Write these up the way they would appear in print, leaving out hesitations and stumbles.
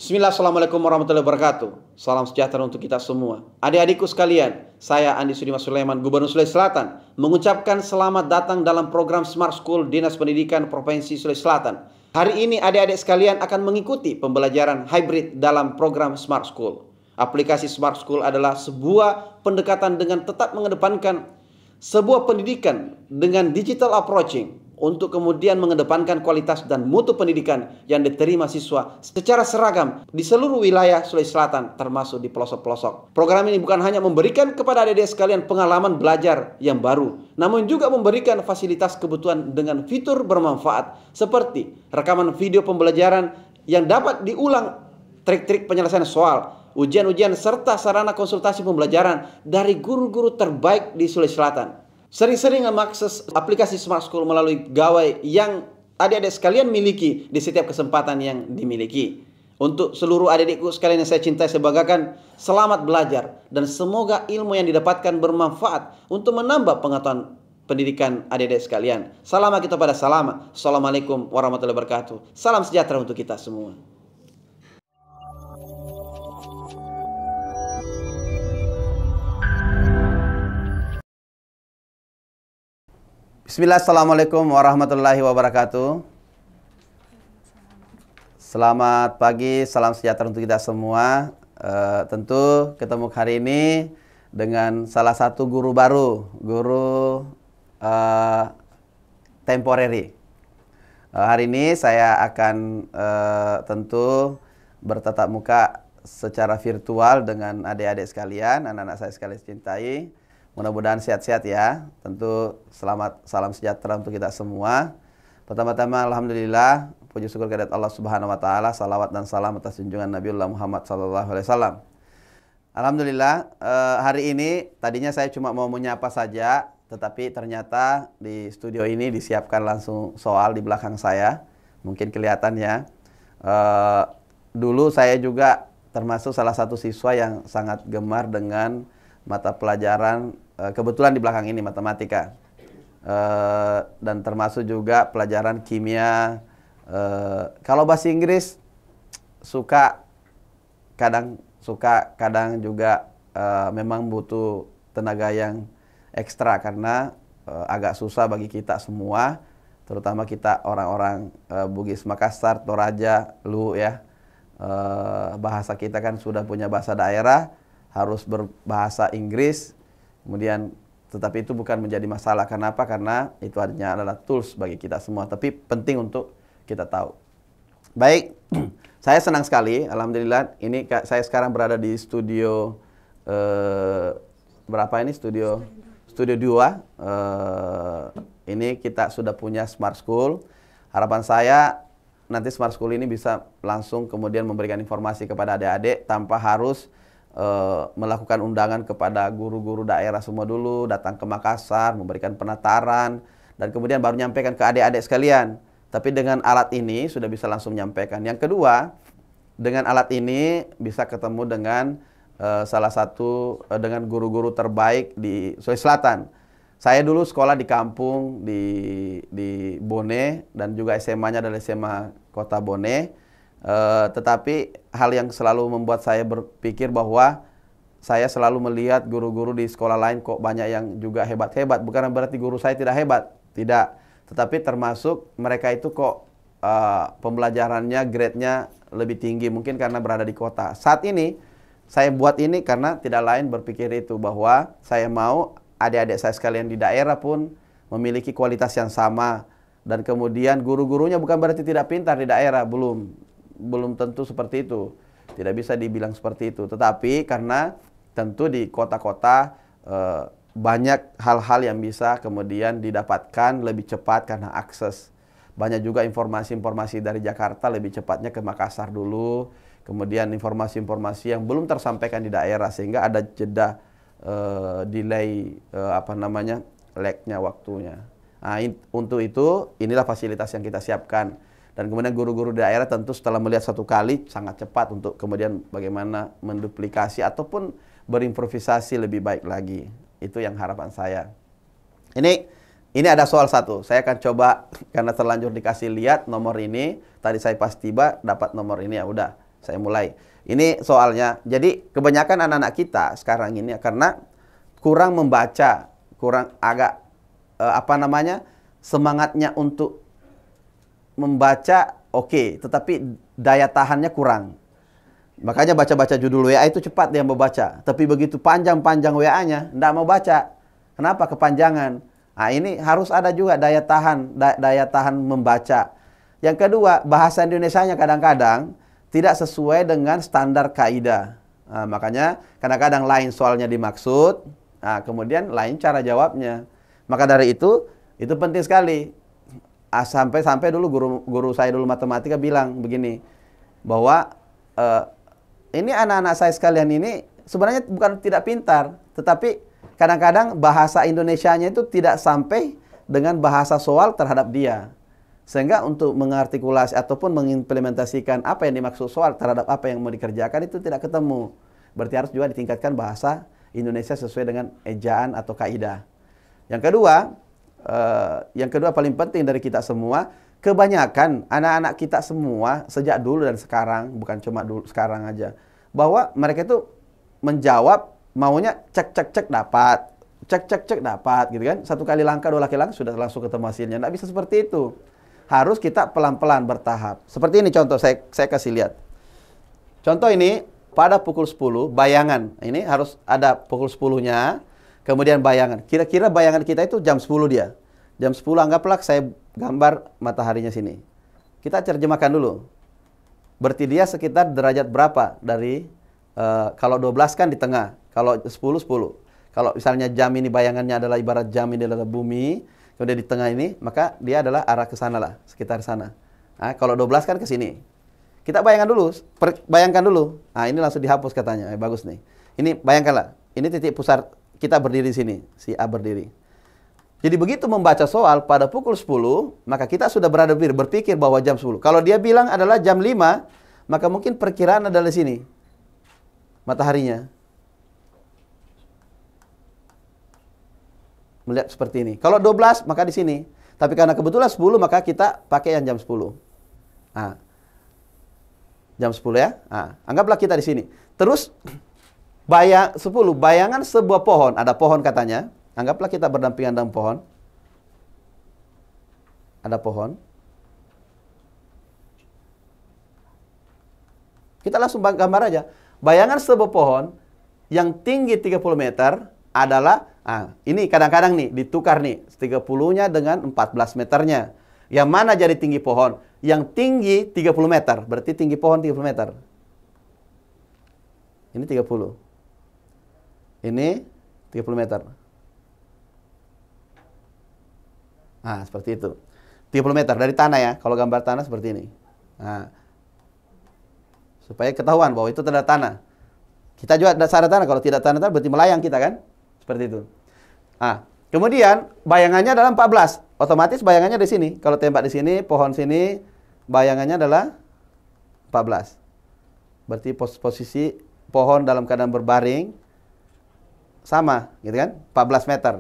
Bismillah, Assalamualaikum warahmatullahi wabarakatuh. Salam sejahtera untuk kita semua. Adik-adikku sekalian, saya Andi Sudimas Sulaiman, Gubernur Sulawesi Selatan, mengucapkan selamat datang dalam program Smart School Dinas Pendidikan Provinsi Sulawesi Selatan. Hari ini adik-adik sekalian akan mengikuti pembelajaran hybrid dalam program Smart School. Aplikasi Smart School adalah sebuah pendekatan dengan tetap mengedepankan sebuah pendidikan dengan digital approaching, untuk kemudian mengedepankan kualitas dan mutu pendidikan yang diterima siswa secara seragam di seluruh wilayah Sulawesi Selatan, termasuk di pelosok-pelosok. Program ini bukan hanya memberikan kepada adik-adik sekalian pengalaman belajar yang baru, namun juga memberikan fasilitas kebutuhan dengan fitur bermanfaat seperti rekaman video pembelajaran yang dapat diulang, trik-trik penyelesaian soal, ujian-ujian, serta sarana konsultasi pembelajaran dari guru-guru terbaik di Sulawesi Selatan. Sering-sering mengakses aplikasi Smart School melalui gawai yang adik-adik sekalian miliki di setiap kesempatan yang dimiliki. Untuk seluruh adik-adikku sekalian yang saya cintai, saya banggakan, selamat belajar dan semoga ilmu yang didapatkan bermanfaat untuk menambah pengetahuan pendidikan adik-adik sekalian. Salam kita pada salam. Assalamualaikum warahmatullahi wabarakatuh. Salam sejahtera untuk kita semua. Bismillah, Assalamualaikum warahmatullahi wabarakatuh. Selamat pagi, salam sejahtera untuk kita semua. Tentu ketemu hari ini dengan salah satu guru baru, guru temporary. Hari ini saya akan tentu bertatap muka secara virtual dengan adik-adik sekalian, anak-anak saya sekalian cintai. Mudah-mudahan sehat-sehat ya. Tentu selamat, salam sejahtera untuk kita semua. Pertama-tama alhamdulillah, puji syukur kehadirat Allah Subhanahu wa taala, salawat dan salam atas junjungan Nabiullah Muhammad sallallahu alaihi wasallam. Alhamdulillah, hari ini tadinya saya cuma mau menyapa saja, tetapi ternyata di studio ini disiapkan langsung soal di belakang saya. Mungkin kelihatan ya. Dulu saya juga termasuk salah satu siswa yang sangat gemar dengan mata pelajaran, kebetulan di belakang ini matematika, dan termasuk juga pelajaran kimia. Kalau bahasa Inggris kadang juga memang butuh tenaga yang ekstra karena agak susah bagi kita semua, terutama kita orang-orang Bugis Makassar, Toraja, Luwu ya. Bahasa kita kan sudah punya bahasa daerah, harus berbahasa Inggris, kemudian tetapi itu bukan menjadi masalah. Kenapa? Karena itu artinya adalah tools bagi kita semua, tapi penting untuk kita tahu. Baik, saya senang sekali, alhamdulillah, ini saya sekarang berada di studio berapa ini? Studio 2. Ini kita sudah punya Smart School. Harapan saya nanti Smart School ini bisa langsung kemudian memberikan informasi kepada adik-adik tanpa harus melakukan undangan kepada guru-guru daerah semua dulu, datang ke Makassar, memberikan penataran, dan kemudian baru nyampaikan ke adik-adik sekalian. Tapi dengan alat ini sudah bisa langsung menyampaikan. Yang kedua, dengan alat ini bisa ketemu dengan salah satu dengan guru-guru terbaik di Sulawesi Selatan. Saya dulu sekolah di kampung di Bone, dan juga SMA-nya adalah SMA Kota Bone. Tetapi hal yang selalu membuat saya berpikir bahwa saya selalu melihat guru-guru di sekolah lain kok banyak yang juga hebat-hebat. Bukan berarti guru saya tidak hebat, tidak. Tetapi termasuk mereka itu kok pembelajarannya, grade-nya lebih tinggi, mungkin karena berada di kota. Saat ini saya buat ini karena tidak lain berpikir itu, bahwa saya mau adik-adik saya sekalian di daerah pun memiliki kualitas yang sama. Dan kemudian guru-gurunya bukan berarti tidak pintar di daerah, belum tentu seperti itu, tidak bisa dibilang seperti itu. Tetapi karena tentu di kota-kota banyak hal-hal yang bisa kemudian didapatkan lebih cepat karena akses. Banyak juga informasi-informasi dari Jakarta lebih cepatnya ke Makassar dulu, kemudian informasi-informasi yang belum tersampaikan di daerah, sehingga ada jeda delay lag-nya, waktunya. Nah, untuk itu inilah fasilitas yang kita siapkan. Dan kemudian guru-guru daerah tentu setelah melihat satu kali sangat cepat untuk kemudian bagaimana menduplikasi ataupun berimprovisasi lebih baik lagi. Itu yang harapan saya. Ini ada soal satu. Saya akan coba karena terlanjur dikasih lihat nomor ini. Tadi saya pas tiba dapat nomor ini, ya udah. Saya mulai. Ini soalnya, jadi kebanyakan anak-anak kita sekarang ini karena kurang membaca, kurang agak semangatnya untuk membaca oke, tetapi daya tahannya kurang. Makanya baca-baca judul WA itu cepat dia membaca, tapi begitu panjang-panjang WA-nya, tidak mau baca. Kenapa? Kepanjangan. Nah, ini harus ada juga daya tahan membaca. Yang kedua, bahasa Indonesianya kadang-kadang tidak sesuai dengan standar kaidah. Nah, makanya kadang-kadang lain soalnya dimaksud, nah, kemudian lain cara jawabnya. Maka dari itu penting sekali. Sampai dulu guru saya dulu matematika bilang begini, bahwa ini anak-anak saya sekalian ini sebenarnya bukan tidak pintar, tetapi kadang-kadang bahasa Indonesianya itu tidak sampai dengan bahasa soal terhadap dia. Sehingga untuk mengartikulasi ataupun mengimplementasikan apa yang dimaksud soal terhadap apa yang mau dikerjakan itu tidak ketemu. Berarti harus juga ditingkatkan bahasa Indonesia sesuai dengan ejaan atau kaidah. Yang kedua paling penting dari kita semua, kebanyakan anak-anak kita semua sejak dulu dan sekarang, bukan cuma dulu sekarang aja, bahwa mereka itu menjawab maunya cek dapat, cek dapat gitu kan. Satu kali langkah, dua kali langkah sudah langsung ketemu hasilnya. Tidak bisa seperti itu. Harus kita pelan-pelan bertahap. Seperti ini contoh saya kasih lihat. Contoh ini pada pukul 10 bayangan. Ini harus ada pukul 10-nya, kemudian bayangan. Kira-kira bayangan kita itu jam 10 dia. Jam 10 anggaplah saya gambar mataharinya sini. Kita terjemahkan dulu. Berarti dia sekitar derajat berapa dari kalau 12 kan di tengah, kalau 10 10. Kalau misalnya jam ini bayangannya adalah ibarat jam ini adalah bumi, kemudian di tengah ini, maka dia adalah arah ke sana lah, sekitar sana. Nah, kalau 12 kan ke sini. Kita bayangkan dulu. Nah, ini langsung dihapus katanya. Bagus nih. Ini bayangkanlah. Ini titik pusat kita berdiri di sini, si A berdiri. Jadi begitu membaca soal pada pukul 10, maka kita sudah berpikir bahwa jam 10. Kalau dia bilang adalah jam 5, maka mungkin perkiraan adalah di sini. Mataharinya. Melihat seperti ini. Kalau 12, maka di sini. Tapi karena kebetulan 10, maka kita pakai yang jam 10. Nah, jam 10 ya. Nah, anggaplah kita di sini. Terus 10, bayangan sebuah pohon. Ada pohon katanya. Anggaplah kita berdampingan dengan pohon. Ada pohon. Kita langsung gambar aja. Bayangan sebuah pohon yang tinggi 30 meter adalah, ini kadang-kadang nih ditukar nih, 30-nya dengan 14 meternya. Yang mana jadi tinggi pohon? Yang tinggi 30 meter, berarti tinggi pohon 30 meter. Ini 30. Ini 30 meter. Nah, seperti itu. 30 meter dari tanah ya. Kalau gambar tanah seperti ini. Nah, supaya ketahuan bahwa itu tanda tanah. Kita juga ada tanah. Kalau tidak tanda tanah berarti melayang kita kan. Seperti itu. Nah, kemudian bayangannya adalah 14. Otomatis bayangannya di sini. Kalau tembak di sini, pohon sini, bayangannya adalah 14. Berarti posisi pohon dalam keadaan berbaring sama, gitu kan? 14 meter.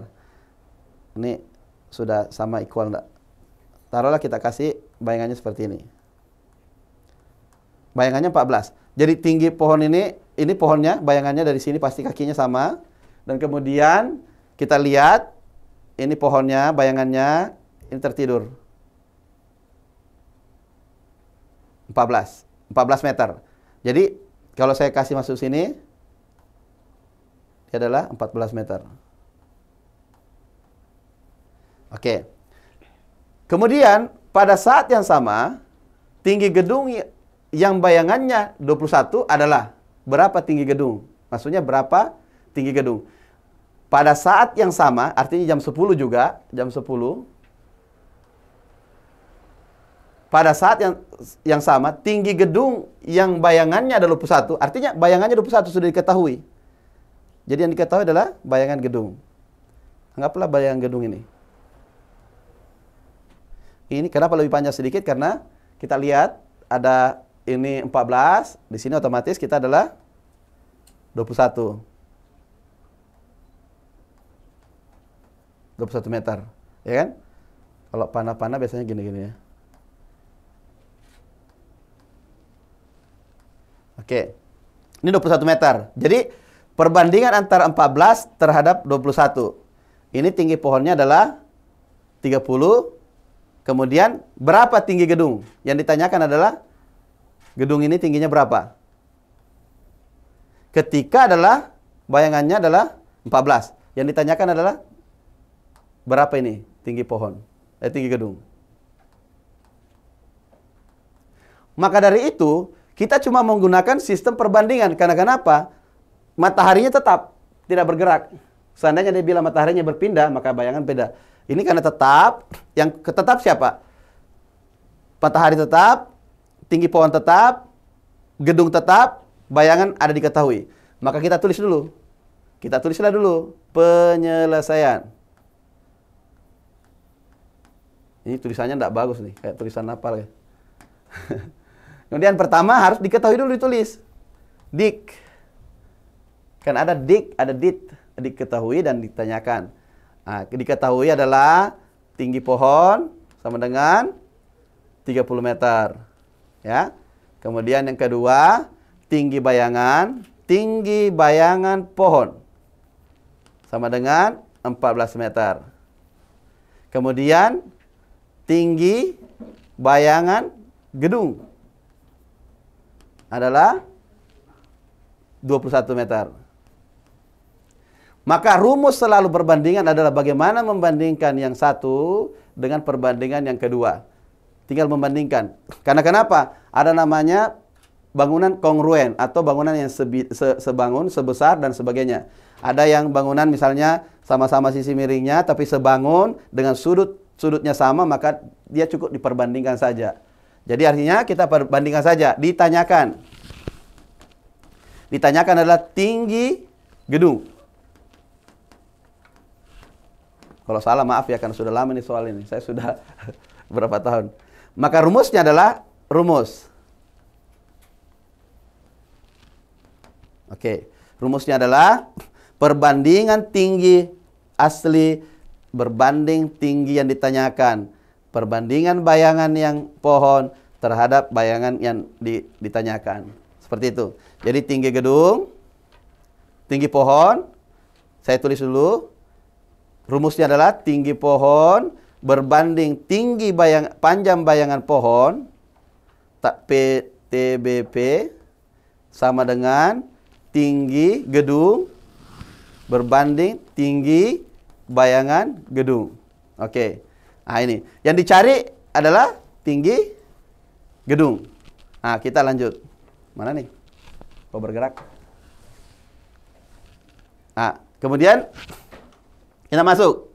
Ini sudah sama equal enggak? Taruhlah kita kasih bayangannya seperti ini. Bayangannya 14. Jadi tinggi pohon ini pohonnya, bayangannya dari sini pasti kakinya sama. Dan kemudian kita lihat, ini pohonnya, bayangannya, ini tertidur. 14 meter. Jadi kalau saya kasih masuk sini, dia adalah 14 meter. Oke. Kemudian pada saat yang sama, tinggi gedung yang bayangannya 21 adalah berapa tinggi gedung? Maksudnya berapa tinggi gedung? Pada saat yang sama, artinya jam 10 juga, jam 10. Pada saat yang sama, tinggi gedung yang bayangannya adalah 21, artinya bayangannya 21 sudah diketahui. Jadi yang diketahui adalah bayangan gedung. Anggaplah bayangan gedung ini. Ini kenapa lebih panjang sedikit? Karena kita lihat ada ini 14, di sini otomatis kita adalah 21. 21 meter, ya kan? Kalau panah-panah biasanya gini-gini ya. Oke. Ini 21 meter. Jadi perbandingan antara 14 terhadap 21. Ini tinggi pohonnya adalah 30. Kemudian berapa tinggi gedung? Yang ditanyakan adalah gedung ini tingginya berapa? Ketika adalah bayangannya adalah 14. Yang ditanyakan adalah berapa ini tinggi pohon? Tinggi gedung. Maka dari itu, kita cuma menggunakan sistem perbandingan. Karena kenapa? Mataharinya tetap tidak bergerak. Seandainya dia bilang mataharinya berpindah, maka bayangan beda. Ini karena tetap, yang tetap siapa? Matahari tetap, tinggi pohon tetap, gedung tetap, bayangan ada diketahui. Maka kita tulis dulu. Kita tulislah dulu penyelesaian. Ini tulisannya tidak bagus nih, kayak tulisan hafal ya. Kemudian pertama harus diketahui dulu ditulis. Dik. Kan ada dik, ada dit. Diketahui dan ditanyakan. Nah, diketahui adalah tinggi pohon sama dengan 30 meter. Ya. Kemudian yang kedua, tinggi bayangan pohon sama dengan 14 meter. Kemudian tinggi bayangan gedung adalah 21 meter. Maka rumus selalu perbandingan adalah bagaimana membandingkan yang satu dengan perbandingan yang kedua. Tinggal membandingkan. Karena kenapa? Ada namanya bangunan kongruen atau bangunan yang sebangun, sebesar dan sebagainya. Ada yang bangunan misalnya sama-sama sisi miringnya tapi sebangun dengan sudutnya sama, maka dia cukup diperbandingkan saja. Jadi artinya kita perbandingkan saja. Ditanyakan. Ditanyakan adalah tinggi gedung. Kalau salah maaf ya, karena sudah lama nih soal ini. Saya sudah berapa tahun. Maka rumusnya adalah rumus. Oke. Rumusnya adalah perbandingan tinggi asli berbanding tinggi yang ditanyakan. Perbandingan bayangan yang pohon terhadap bayangan yang ditanyakan. Seperti itu. Jadi tinggi gedung, tinggi pohon, saya tulis dulu. Rumusnya adalah tinggi pohon berbanding tinggi panjang bayangan pohon, PTBP, sama dengan tinggi gedung berbanding tinggi bayangan gedung. Oke. Nah ini. Yang dicari adalah tinggi gedung. Nah kita lanjut. Mana nih? Kok bergerak? Nah, kemudian kita masuk.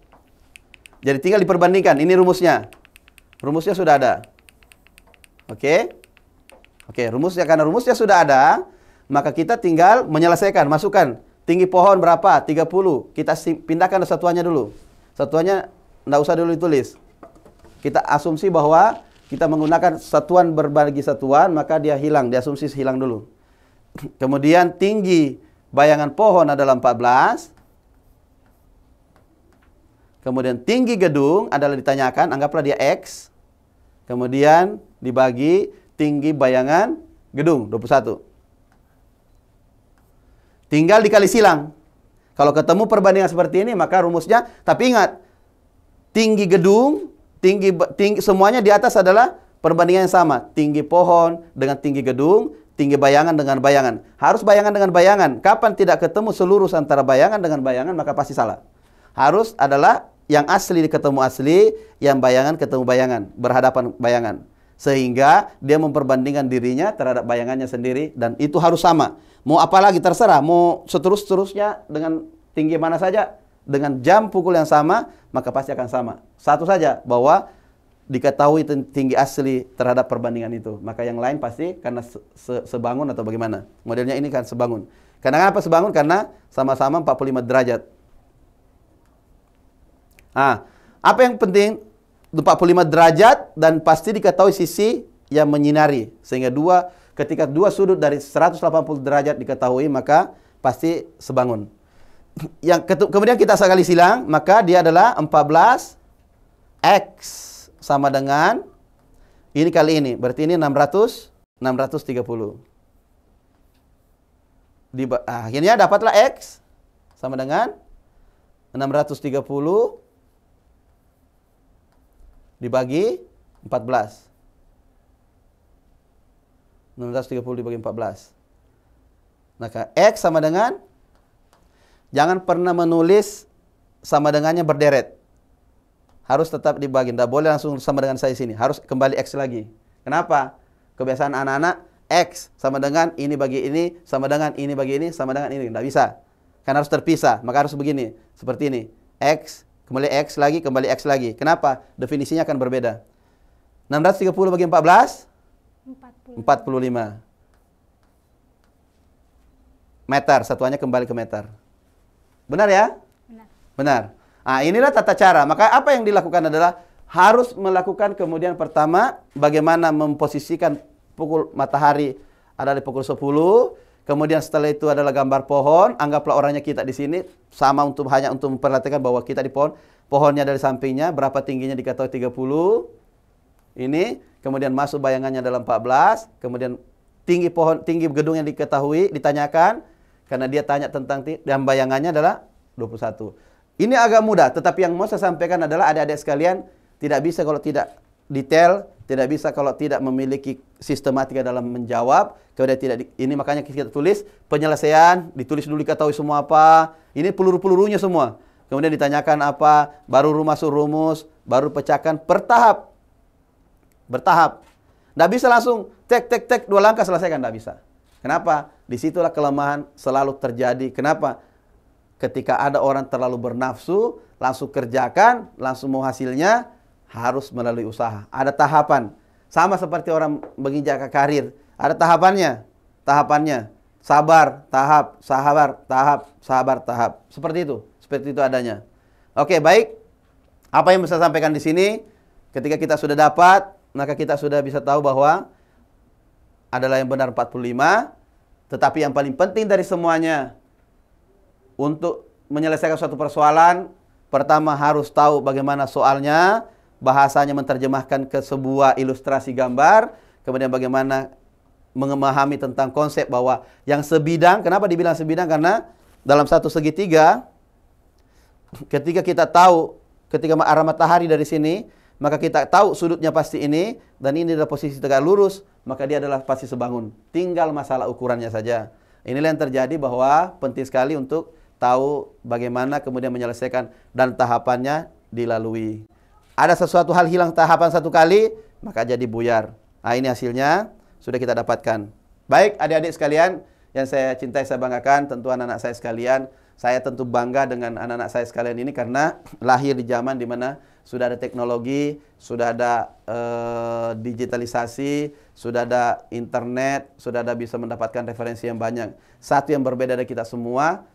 Jadi tinggal diperbandingkan. Ini rumusnya. Rumusnya sudah ada. Oke. Oke, rumusnya, karena rumusnya sudah ada, maka kita tinggal menyelesaikan. Masukkan tinggi pohon berapa? 30. Kita pindahkan satuannya dulu. Satuannya enggak usah dulu ditulis. Kita asumsi bahwa kita menggunakan satuan berbagi satuan, maka dia hilang. Diasumsi hilang dulu. Kemudian tinggi bayangan pohon adalah 14. Kemudian tinggi gedung adalah ditanyakan, anggaplah dia X. Kemudian dibagi tinggi bayangan gedung, 21. Tinggal dikali silang. Kalau ketemu perbandingan seperti ini, maka rumusnya, tapi ingat, tinggi gedung, tinggi semuanya di atas adalah perbandingan yang sama. Tinggi pohon dengan tinggi gedung, tinggi bayangan dengan bayangan. Harus bayangan dengan bayangan. Kapan tidak ketemu selurus antara bayangan dengan bayangan, maka pasti salah. Harus adalah yang asli ketemu asli, yang bayangan ketemu bayangan, berhadapan bayangan. Sehingga dia memperbandingkan dirinya terhadap bayangannya sendiri, dan itu harus sama. Mau apa lagi terserah, mau seterusnya dengan tinggi mana saja, dengan jam pukul yang sama, maka pasti akan sama. Satu saja, bahwa diketahui tinggi asli terhadap perbandingan itu. Maka yang lain pasti karena sebangun atau bagaimana. Modelnya ini kan sebangun. Karena apa sebangun? Karena sama-sama 45 derajat. Nah, apa yang penting? 45 derajat dan pasti diketahui sisi yang menyinari. Sehingga ketika dua sudut dari 180 derajat diketahui, maka pasti sebangun. Kemudian kita sekali silang, maka dia adalah 14 X sama dengan ini kali ini. Berarti ini 630. Akhirnya dapatlah X sama dengan 630 dibagi 14. 630 dibagi 14. Maka X sama dengan, jangan pernah menulis sama dengannya berderet. Harus tetap dibagi. Tidak boleh langsung sama dengan saya sini. Harus kembali X lagi. Kenapa? Kebiasaan anak-anak, X sama dengan ini bagi ini, sama dengan ini bagi ini, sama dengan ini. Tidak bisa. Kan harus terpisah. Maka harus begini. Seperti ini. X, kembali X lagi, kembali X lagi. Kenapa? Definisinya akan berbeda. 630 bagi 14? 45. Meter. Satuannya kembali ke meter. Benar ya? Benar. Nah, inilah tata cara. Maka apa yang dilakukan adalah harus melakukan kemudian pertama bagaimana memposisikan pukul matahari ada di pukul 10. Kemudian setelah itu adalah gambar pohon. Anggaplah orangnya kita di sini sama hanya untuk memperhatikan bahwa kita di pohon. Pohonnya dari sampingnya berapa tingginya diketahui 30. Ini kemudian masuk bayangannya dalam 14. Kemudian tinggi gedung yang diketahui ditanyakan karena dia tanya tentang dan bayangannya adalah 21. Ini agak mudah, tetapi yang mau saya sampaikan adalah adik-adik sekalian, tidak bisa kalau tidak detail, tidak bisa kalau tidak memiliki sistematika dalam menjawab. Kemudian ini makanya kita tulis penyelesaian, ditulis dulu diketahui semua apa. Ini peluru-pelurunya semua. Kemudian ditanyakan apa, baru masuk rumus, baru pecahkan bertahap. Bertahap. Tidak bisa langsung tek 2 langkah selesaikan, tidak bisa. Kenapa? Disitulah kelemahan selalu terjadi. Kenapa? Ketika ada orang terlalu bernafsu, langsung kerjakan, langsung mau hasilnya, harus melalui usaha. Ada tahapan. Sama seperti orang menginjak karir. Ada tahapannya. Sabar, tahap, tahap. Seperti itu. Seperti itu adanya. Oke, baik. Apa yang bisa saya sampaikan di sini? Ketika kita sudah dapat, maka kita sudah bisa tahu bahwa adalah yang benar 45. Tetapi yang paling penting dari semuanya, untuk menyelesaikan suatu persoalan, pertama harus tahu bagaimana soalnya, bahasanya menerjemahkan ke sebuah ilustrasi gambar, kemudian bagaimana memahami tentang konsep bahwa yang sebidang. Kenapa dibilang sebidang? Karena dalam satu segitiga, ketika kita tahu, ketika arah matahari dari sini, maka kita tahu sudutnya pasti ini, dan ini adalah posisi tegak lurus, maka dia adalah pasti sebangun. Tinggal masalah ukurannya saja. Inilah yang terjadi bahwa penting sekali untuk tahu bagaimana kemudian menyelesaikan dan tahapannya dilalui. Ada sesuatu hal hilang tahapan satu kali, maka jadi buyar. Nah, ini hasilnya sudah kita dapatkan. Baik, adik-adik sekalian yang saya cintai, saya banggakan, tentu anak-anak saya sekalian. Saya tentu bangga dengan anak-anak saya sekalian ini karena lahir di zaman di mana sudah ada teknologi, sudah ada digitalisasi, sudah ada internet, sudah ada bisa mendapatkan referensi yang banyak. Satu yang berbeda dari kita semua,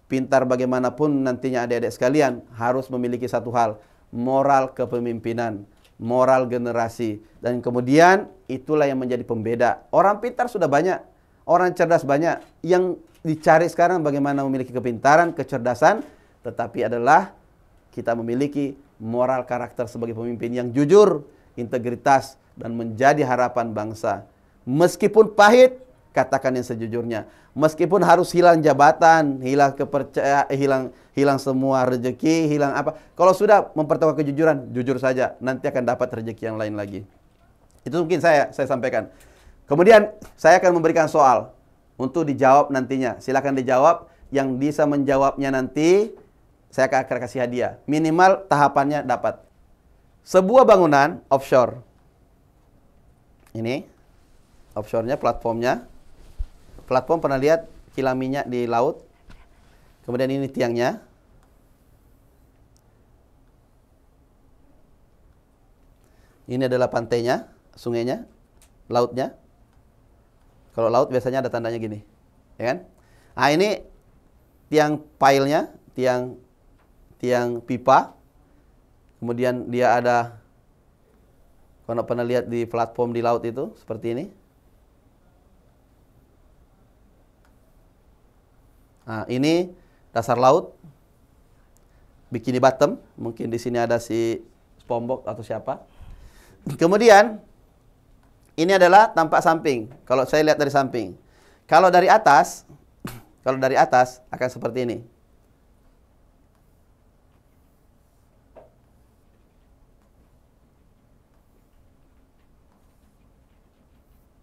pintar bagaimanapun nantinya adik-adik sekalian harus memiliki satu hal, moral kepemimpinan, moral generasi. Dan kemudian itulah yang menjadi pembeda. Orang pintar sudah banyak, orang cerdas banyak. Yang dicari sekarang bagaimana memiliki kepintaran, kecerdasan, tetapi adalah kita memiliki moral karakter sebagai pemimpin yang jujur, integritas, dan menjadi harapan bangsa. Meskipun pahit, katakan yang sejujurnya. Meskipun harus hilang jabatan, hilang kepercayaan, hilang semua rezeki, hilang apa. Kalau sudah mempertahankan kejujuran, jujur saja. Nanti akan dapat rezeki yang lain lagi. Itu mungkin saya sampaikan. Kemudian saya akan memberikan soal untuk dijawab nantinya. Silakan dijawab. Yang bisa menjawabnya nanti, saya akan kasih hadiah. Minimal tahapannya dapat. Sebuah bangunan offshore. Ini offshore-nya, platformnya. Platform pernah lihat kilang minyak di laut? Kemudian ini tiangnya. Ini adalah pantainya, sungainya, lautnya. Kalau laut biasanya ada tandanya gini, ya kan? Nah, ini tiang pilenya, tiang pipa. Kemudian dia ada, kalau pernah lihat di platform di laut itu seperti ini. Nah, ini dasar laut, bikini bottom, mungkin di sini ada si SpongeBob atau siapa. Kemudian ini adalah tampak samping. Kalau saya lihat dari samping, kalau dari atas Kalau dari atas akan seperti ini.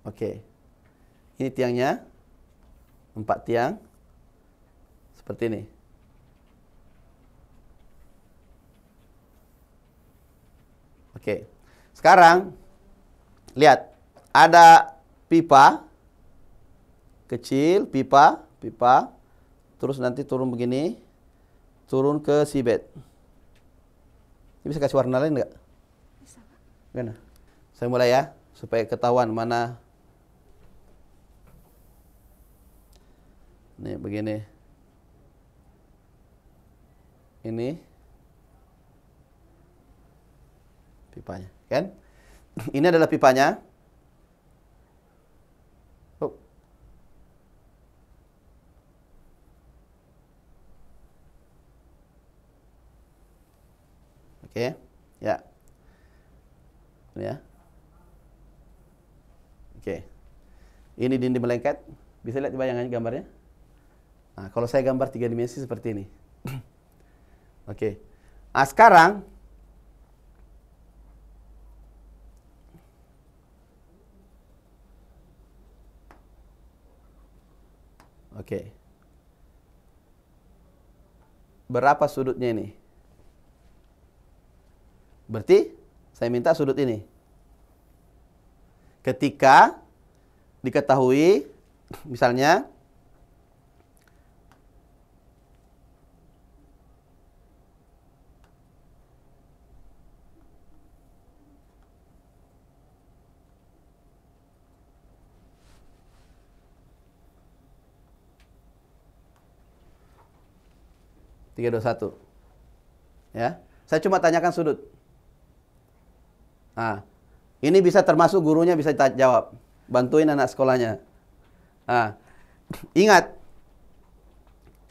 Oke. Ini tiangnya. 4 tiang. Seperti ini. Oke. Sekarang lihat, ada pipa kecil, pipa, terus nanti turun begini, turun ke seabed. Ini bisa kasih warna lain enggak? Bisa, Pak. Gimana? Saya mulai ya, supaya ketahuan mana. Nih begini. Ini pipanya, kan? Ini adalah pipanya. Oh. Oke, ya. Ini ya. Oke. Ini dinding melengket. Bisa lihat bayangannya gambarnya? Nah, kalau saya gambar 3 dimensi seperti ini. Oke. Nah, sekarang oke. Berapa sudutnya ini? Berarti saya minta sudut ini. Ketika diketahui misalnya tiga, 2, 1. Ya. Saya cuma tanyakan sudut. Nah, ini bisa termasuk gurunya bisa jawab. Bantuin anak sekolahnya. Nah, ingat,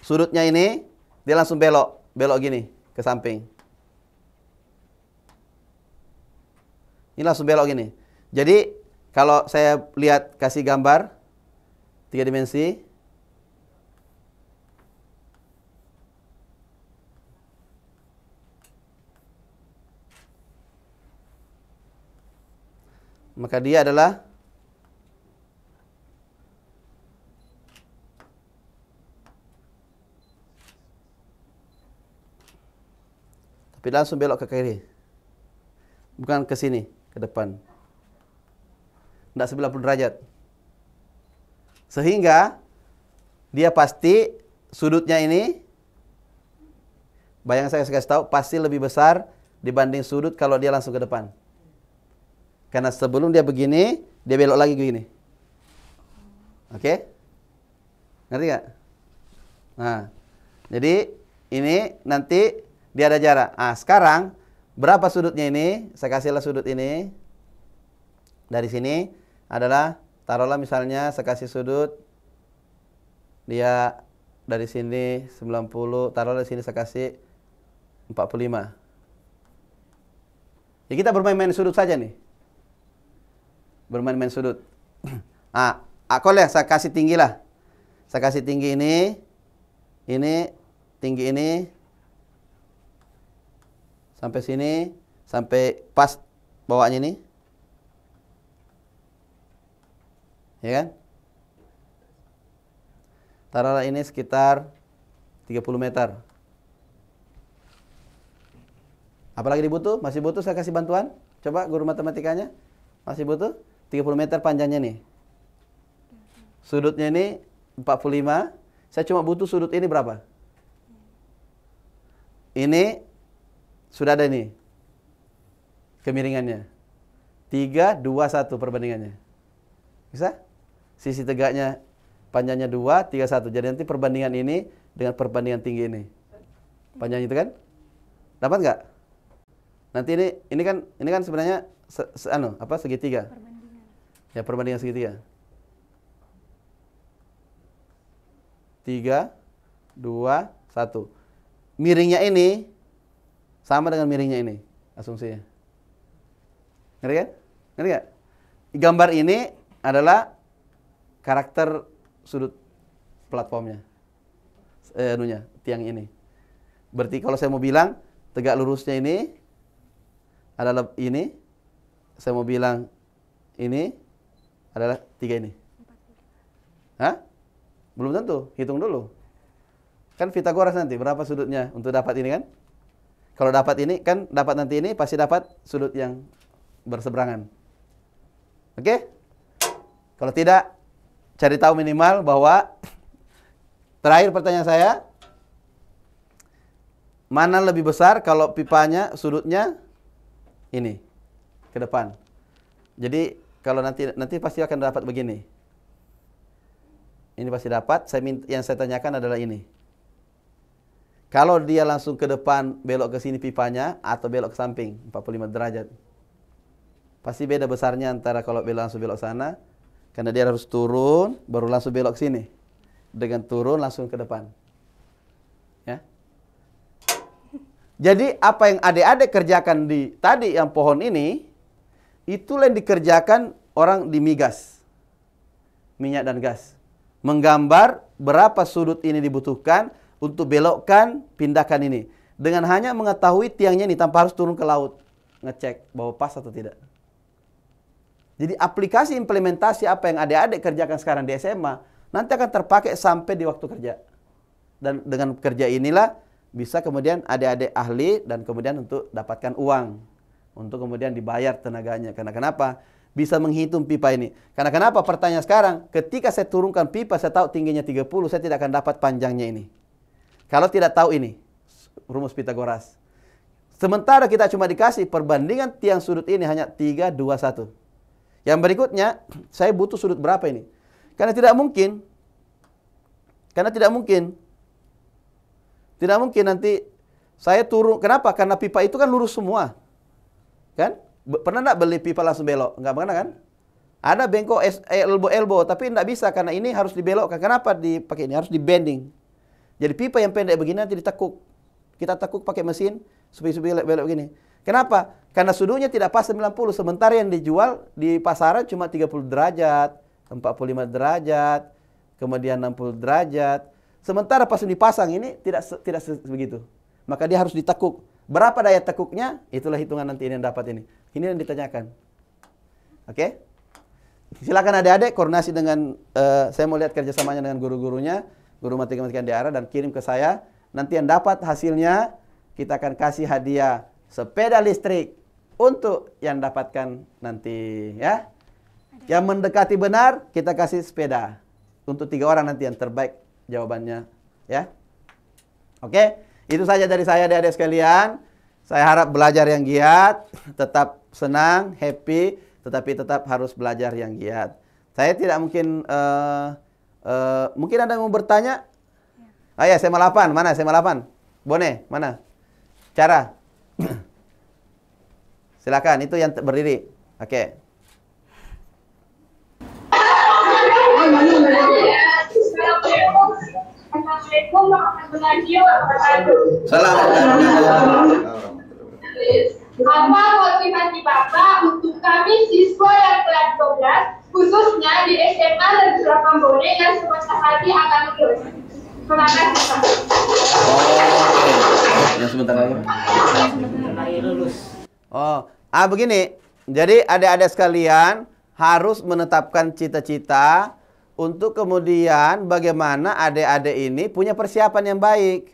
sudutnya ini dia langsung belok. Belok gini, ke samping. Ini langsung belok gini. Jadi, kalau saya lihat kasih gambar 3 dimensi, maka dia adalah tapi langsung belok ke kiri. Bukan ke sini, ke depan. Tidak 90 derajat. Sehingga dia pasti sudutnya ini, bayang saya kasih tahu, pasti lebih besar dibanding sudut kalau dia langsung ke depan. Karena sebelum dia begini, dia belok lagi begini. Oke? Ngerti gak? Nah, jadi ini nanti dia ada jarak. Ah, sekarang berapa sudutnya ini? Saya kasihlah sudut ini. Dari sini adalah, taruhlah misalnya saya kasih sudut. Dia dari sini 90, taruhlah di sini saya kasih 45. Ya kita bermain-main sudut saja nih. Bermain-main sudut. Akolnya saya kasih tinggi lah. Saya kasih tinggi ini, tinggi ini, sampai sini, sampai pas bawahnya ini. Ya kan? Taruhlah ini sekitar 30 meter. Apalagi dibutuh? Masih butuh saya kasih bantuan? Coba guru matematikanya. Masih butuh? 30 meter panjangnya nih. Sudutnya ini 45. Saya cuma butuh sudut ini berapa? Ini sudah ada nih kemiringannya. 3, 2, 1 perbandingannya. Bisa? Sisi tegaknya panjangnya 2, 3, 1. Jadi nanti perbandingan ini dengan perbandingan tinggi ini. Panjang itu kan? Dapat nggak? Nanti ini kan sebenarnya segitiga. Ya, perbandingan segitiga. 3, 2, 1. Miringnya ini sama dengan miringnya ini, asumsinya. Ngerti kan? Ngerti nggak? Gambar ini adalah karakter sudut platformnya. tiang ini. Berarti kalau saya mau bilang tegak lurusnya ini adalah ini, saya mau bilang ini adalah 3 ini. Hah? Belum tentu, hitung dulu. Kan Pitagoras nanti berapa sudutnya untuk dapat ini kan? Kalau dapat ini kan dapat nanti ini pasti dapat sudut yang berseberangan. Oke? Kalau tidak, cari tahu minimal bahwa terakhir pertanyaan saya, mana lebih besar kalau pipanya sudutnya ini ke depan. Jadi kalau nanti pasti akan dapat begini. Ini pasti dapat. Yang saya tanyakan adalah ini. Kalau dia langsung ke depan belok ke sini pipanya atau belok ke samping 45 derajat. Pasti beda besarnya antara kalau langsung belok sana, karena dia harus turun baru langsung belok ke sini. Dengan turun langsung ke depan. Ya. Jadi apa yang adik-adik kerjakan di tadi yang pohon ini, itulah yang dikerjakan orang di migas. Minyak dan gas. Menggambar berapa sudut ini dibutuhkan untuk belokkan, pindahkan ini. Dengan hanya mengetahui tiangnya ini tanpa harus turun ke laut. Ngecek bahwa pas atau tidak. Jadi aplikasi implementasi apa yang adik-adik kerjakan sekarang di SMA, nanti akan terpakai sampai di waktu kerja. Dan dengan kerja inilah bisa kemudian adik-adik ahli dan kemudian untuk dapatkan uang. Untuk kemudian dibayar tenaganya. Karena kenapa? Bisa menghitung pipa ini. Karena kenapa? Pertanyaan sekarang, ketika saya turunkan pipa, saya tahu tingginya 30, saya tidak akan dapat panjangnya ini. Kalau tidak tahu ini, rumus Pitagoras. Sementara kita cuma dikasih perbandingan tiang sudut ini hanya 3, 2, 1. Yang berikutnya, saya butuh sudut berapa ini? Karena tidak mungkin. Tidak mungkin nanti saya turun. Kenapa? Karena pipa itu kan lurus semua. Kan? Pernah enggak beli pipa langsung belok? Enggak pernah kan? Ada bengkok elbow, tapi enggak bisa karena ini harus dibelokkan. Kenapa dipakai ini? Harus di-bending. Jadi pipa yang pendek begini nanti ditekuk. Kita tekuk pakai mesin supaya belok begini. Kenapa? Karena sudutnya tidak pas 90, sementara yang dijual di pasaran cuma 30 derajat, 45 derajat, kemudian 60 derajat. Sementara pas dipasang ini tidak begitu. Maka dia harus ditekuk. Berapa daya tekuknya? Itulah hitungan nanti ini yang dapat ini. Ini yang ditanyakan. Oke? Silakan adik-adik koordinasi dengan saya mau lihat kerjasamanya dengan guru-gurunya, guru matematika di arah dan kirim ke saya. Nanti yang dapat hasilnya kita akan kasih hadiah sepeda listrik untuk yang dapatkan nanti ya. Yang mendekati benar kita kasih sepeda untuk 3 orang nanti yang terbaik jawabannya ya. Oke, itu saja dari saya adik-adik sekalian. Saya harap belajar yang giat, tetap senang, happy, tetapi tetap harus belajar yang giat. Saya tidak mungkin mungkin ada yang mau bertanya? Ah ya, SMA 8, mana SMA 8? Bone, mana? Cara. Silakan, itu yang berdiri. Oke. Assalamualaikum warahmatullahi wabarakatuh. Apa motivasi Bapak untuk kami siswa yang kelas 12, khususnya di SMA Negeri Lampambone yang semesta hati akan lulus? Terima kasih Pak. Yang sebentar lagi. Lulus. Begini. Jadi adik-adik sekalian harus menetapkan cita-cita untuk kemudian bagaimana adik-adik ini punya persiapan yang baik.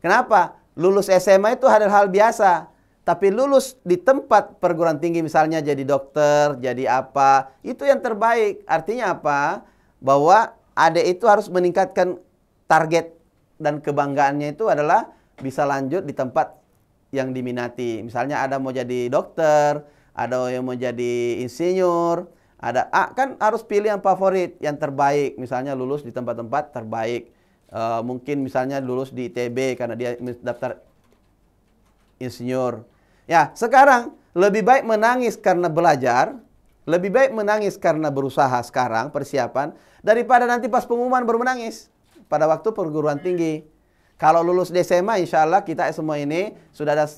Kenapa? Lulus SMA itu hal biasa. Tapi lulus di tempat perguruan tinggi misalnya jadi dokter, jadi apa, itu yang terbaik. Artinya apa? Bahwa adik itu harus meningkatkan target dan kebanggaannya itu adalah bisa lanjut di tempat yang diminati. Misalnya ada mau jadi dokter, ada yang mau jadi insinyur, ada kan harus pilih yang favorit, yang terbaik. Misalnya lulus di tempat-tempat terbaik. Mungkin misalnya lulus di ITB karena dia daftar insinyur. Ya, sekarang lebih baik menangis karena belajar, lebih baik menangis karena berusaha sekarang persiapan daripada nanti pas pengumuman baru menangis pada waktu perguruan tinggi. Kalau lulus di SMA, insya Allah kita semua ini sudah ada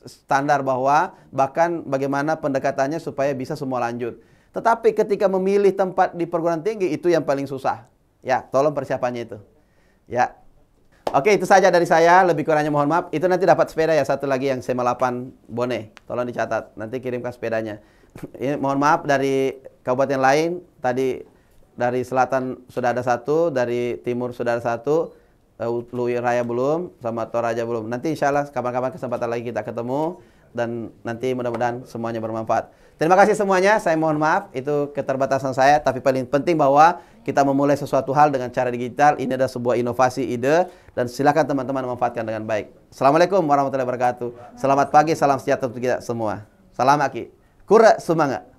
standar bahwa bahkan bagaimana pendekatannya supaya bisa semua lanjut. Tetapi ketika memilih tempat di perguruan tinggi itu yang paling susah. Ya, tolong persiapannya itu. Ya. Oke, itu saja dari saya. Lebih kurangnya mohon maaf. Itu nanti dapat sepeda ya, satu lagi yang SEMA 8 Bone. Tolong dicatat. Nanti kirimkan sepedanya. Ini mohon maaf dari kabupaten lain. Tadi dari selatan sudah ada satu, dari timur sudah ada satu, Lui Raya belum, sama Toraja belum. Nanti insya Allah kapan-kapan kesempatan lagi kita ketemu. Dan nanti mudah-mudahan semuanya bermanfaat. Terima kasih semuanya, saya mohon maaf itu keterbatasan saya, tapi paling penting bahwa kita memulai sesuatu hal dengan cara digital, ini adalah sebuah inovasi ide, dan silakan teman-teman memanfaatkan dengan baik. Assalamualaikum warahmatullahi wabarakatuh. Selamat pagi, salam sejahtera untuk kita semua. Salam Aki. Kura semangat.